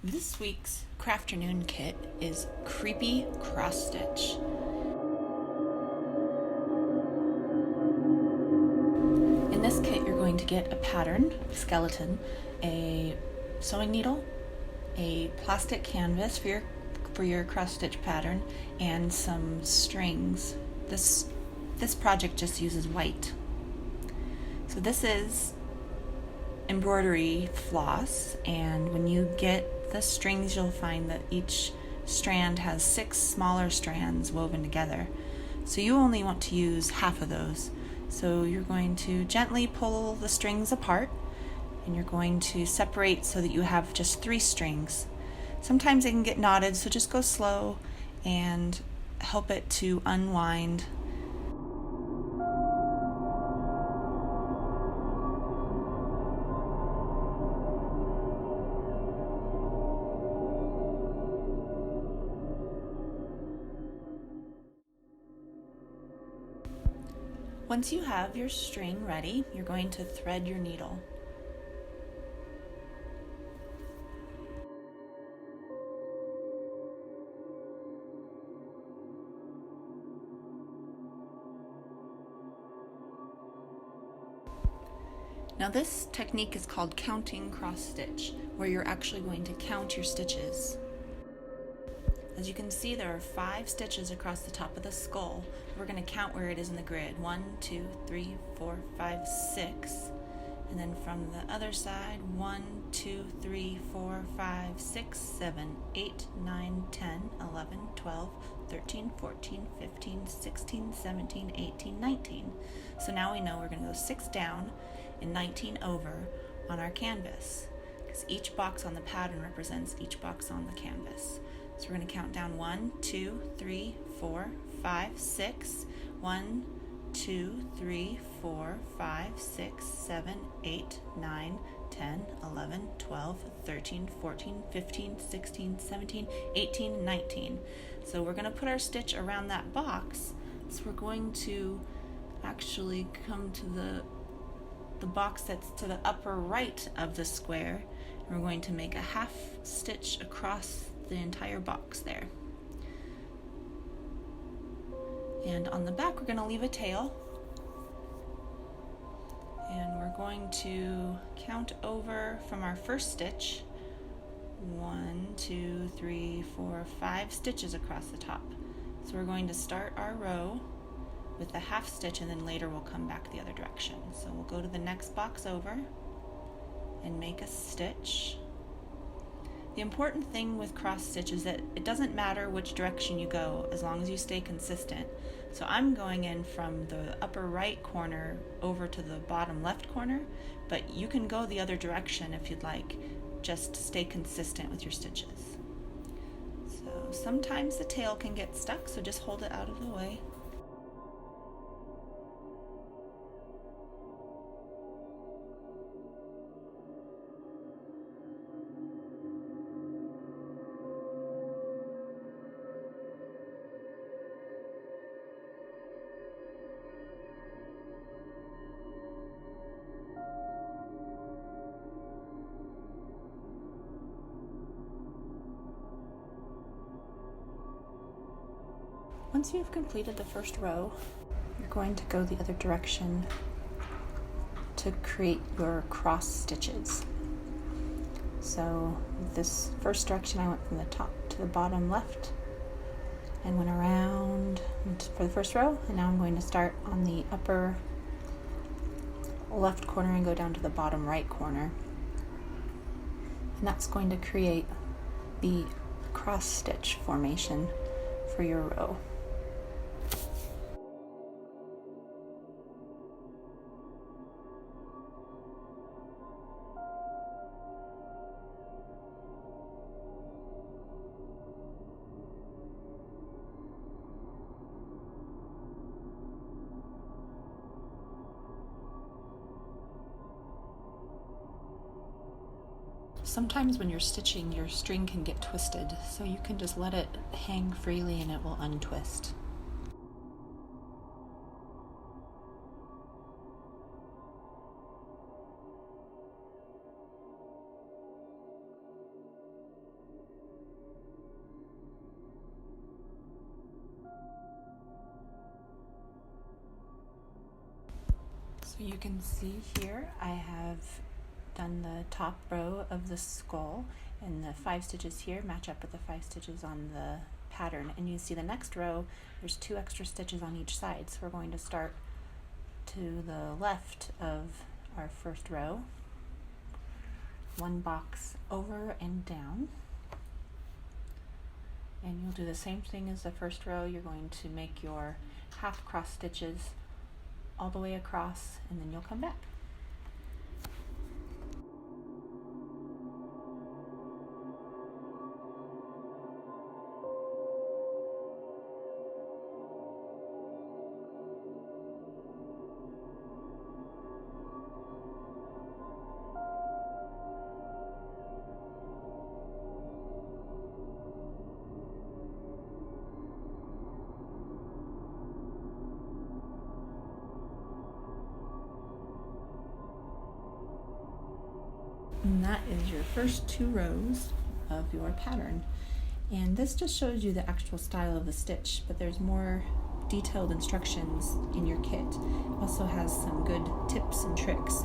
This week's Crafternoon kit is Creepy Cross Stitch. In this kit, you're going to get a pattern, skeleton, a sewing needle, a plastic canvas for your cross stitch pattern, and some strings. This project just uses white. So this is embroidery floss, and when you get the strings, you'll find that each strand has 6 smaller strands woven together. So you only want to use half of those. So you're going to gently pull the strings apart, and you're going to separate so that you have just 3 strings. Sometimes they can get knotted, so just go slow and help it to unwind. Once you have your string ready, you're going to thread your needle. Now this technique is called counting cross stitch, where you're actually going to count your stitches. As you can see, there are 5 stitches across the top of the skull. We're going to count where it is in the grid. 1, 2, 3, 4, 5, 6. And then from the other side, 1, 2, 3, 4, 5, 6, 7, 8, 9, 10, 11, 12, 13, 14, 15, 16, 17, 18, 19. So now we know we're going to go 6 down and 19 over on our canvas, because each box on the pattern represents each box on the canvas. So we're going to count down 1, 2, 3, 4, 5, 6. 1, 2, 3, 4, 5, 6, 7, 8, 9, 10, 11, 12, 13, 14, 15, 16, 17, 18, 19. So we're going to put our stitch around that box. So we're going to actually come to the box that's to the upper right of the square. And we're going to make a half stitch across the entire box there. And on the back, we're going to leave a tail. And we're going to count over from our first stitch. 1, 2, 3, 4, 5 stitches across the top. So we're going to start our row with a half stitch, and then later we'll come back the other direction. So we'll go to the next box over and make a stitch. The important thing with cross stitch is that it doesn't matter which direction you go as long as you stay consistent. So I'm going in from the upper right corner over to the bottom left corner, but you can go the other direction if you'd like. Just stay consistent with your stitches. So sometimes the tail can get stuck, so just hold it out of the way. Once you've completed the first row, you're going to go the other direction to create your cross stitches. So this first direction, I went from the top to the bottom left and went around for the first row, and now I'm going to start on the upper left corner and go down to the bottom right corner. And that's going to create the cross stitch formation for your row. Sometimes when you're stitching, your string can get twisted, so you can just let it hang freely and it will untwist. So you can see here I have done the top row of the skull, and the 5 stitches here match up with the 5 stitches on the pattern. And you see the next row, there's 2 extra stitches on each side. So we're going to start to the left of our first row, 1 box over and down. And you'll do the same thing as the first row. You're going to make your half cross stitches all the way across, and then you'll come back. And that is your first 2 rows of your pattern. And this just shows you the actual style of the stitch, but there's more detailed instructions in your kit. It also has some good tips and tricks.